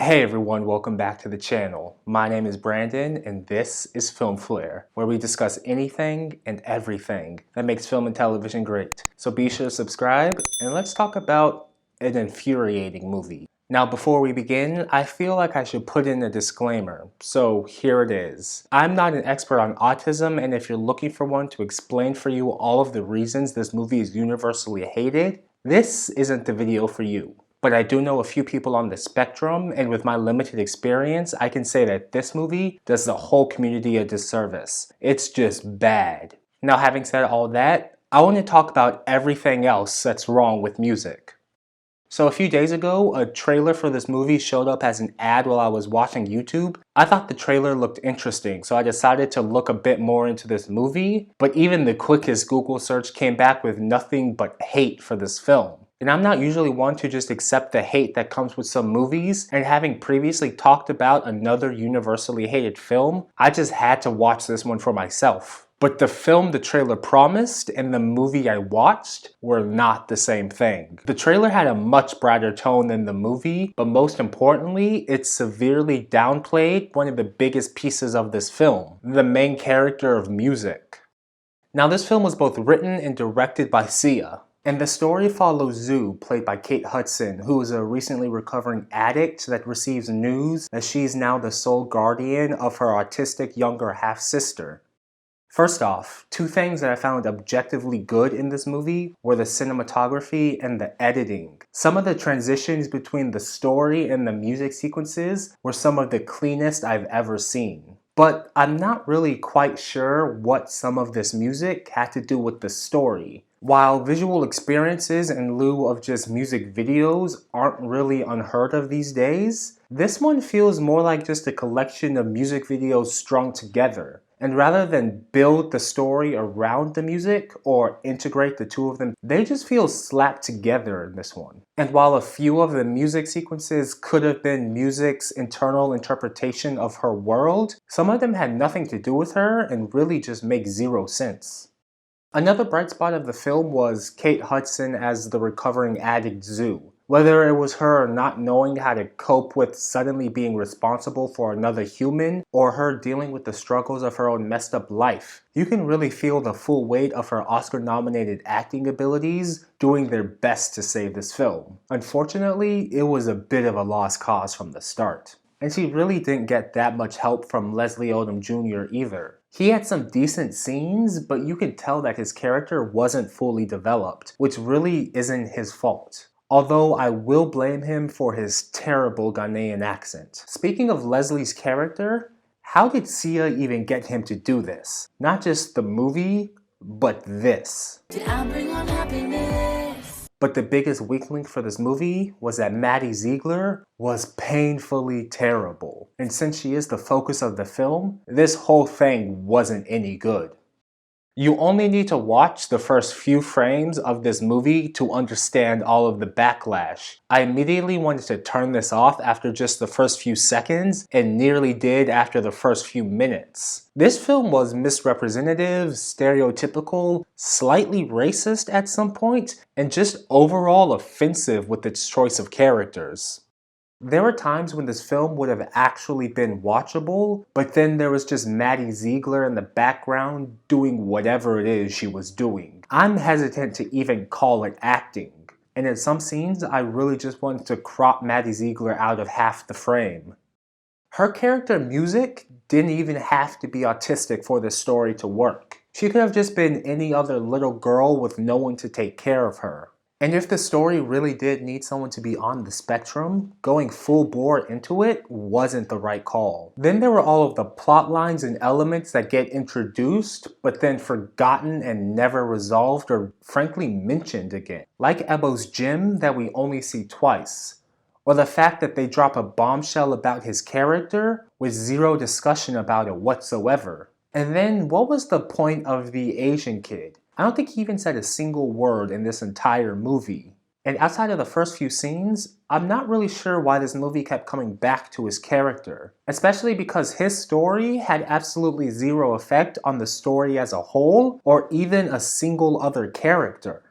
Hey everyone, welcome back to the channel. My name is Brandon and this is Film Flair, where we discuss anything and everything that makes film and television great. So be sure to subscribe and let's talk about an infuriating movie. Now before we begin, I feel like I should put in a disclaimer, so here it is. I'm not an expert on autism, and if you're looking for one to explain for you all of the reasons this movie is universally hated, this isn't the video for you. But I do know a few people on the spectrum, and with my limited experience, I can say that this movie does the whole community a disservice. It's just bad. Now, having said all that, I want to talk about everything else that's wrong with music. So a few days ago, a trailer for this movie showed up as an ad while I was watching YouTube. I thought the trailer looked interesting, so I decided to look a bit more into this movie, but even the quickest Google search came back with nothing but hate for this film. And I'm not usually one to just accept the hate that comes with some movies, and having previously talked about another universally hated film, I just had to watch this one for myself. But the film the trailer promised and the movie I watched were not the same thing. The trailer had a much brighter tone than the movie, but most importantly, it severely downplayed one of the biggest pieces of this film, the main character of music. Now this film was both written and directed by Sia. And the story follows Zoo, played by Kate Hudson, who is a recently recovering addict that receives news that she's now the sole guardian of her autistic younger half-sister. First off, two things that I found objectively good in this movie were the cinematography and the editing. Some of the transitions between the story and the music sequences were some of the cleanest I've ever seen. But I'm not really quite sure what some of this music had to do with the story. While visual experiences in lieu of just music videos aren't really unheard of these days, this one feels more like just a collection of music videos strung together. And rather than build the story around the music or integrate the two of them, they just feel slapped together in this one. And while a few of the music sequences could have been music's internal interpretation of her world, some of them had nothing to do with her and really just make zero sense. Another bright spot of the film was Kate Hudson as the recovering addict Zoo. Whether it was her not knowing how to cope with suddenly being responsible for another human, or her dealing with the struggles of her own messed up life, you can really feel the full weight of her Oscar-nominated acting abilities doing their best to save this film. Unfortunately, it was a bit of a lost cause from the start. And she really didn't get that much help from Leslie Odom Jr. either. He had some decent scenes, but you could tell that his character wasn't fully developed, which really isn't his fault. Although I will blame him for his terrible Ghanaian accent. Speaking of Leslie's character, how did Sia even get him to do this? Not just the movie, but this. Did I bring on happiness? But the biggest weak link for this movie was that Maddie Ziegler was painfully terrible. And since she is the focus of the film, this whole thing wasn't any good. You only need to watch the first few frames of this movie to understand all of the backlash. I immediately wanted to turn this off after just the first few seconds, and nearly did after the first few minutes. This film was misrepresentative, stereotypical, slightly racist at some point, and just overall offensive with its choice of characters. There were times when this film would have actually been watchable, but then there was just Maddie Ziegler in the background doing whatever it is she was doing. I'm hesitant to even call it acting, and in some scenes I really just wanted to crop Maddie Ziegler out of half the frame. Her character music didn't even have to be autistic for this story to work. She could have just been any other little girl with no one to take care of her. And if the story really did need someone to be on the spectrum, going full bore into it wasn't the right call. Then there were all of the plot lines and elements that get introduced, but then forgotten and never resolved or frankly mentioned again. Like Ebo's gym that we only see twice. Or the fact that they drop a bombshell about his character with zero discussion about it whatsoever. And then what was the point of the Asian kid? I don't think he even said a single word in this entire movie. And outside of the first few scenes, I'm not really sure why this movie kept coming back to his character. Especially because his story had absolutely zero effect on the story as a whole, or even a single other character.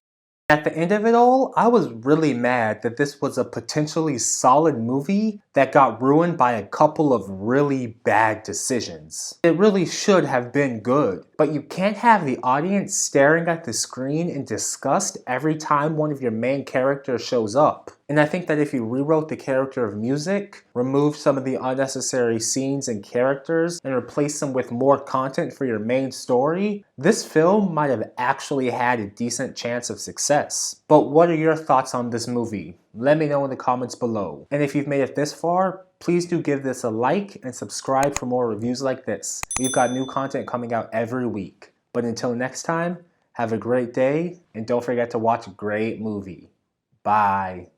At the end of it all, I was really mad that this was a potentially solid movie that got ruined by a couple of really bad decisions. It really should have been good, but you can't have the audience staring at the screen in disgust every time one of your main characters shows up. And I think that if you rewrote the character of Music, removed some of the unnecessary scenes and characters, and replaced them with more content for your main story, this film might have actually had a decent chance of success. But what are your thoughts on this movie? Let me know in the comments below. And if you've made it this far, please do give this a like and subscribe for more reviews like this. We've got new content coming out every week. But until next time, have a great day, and don't forget to watch a great movie. Bye.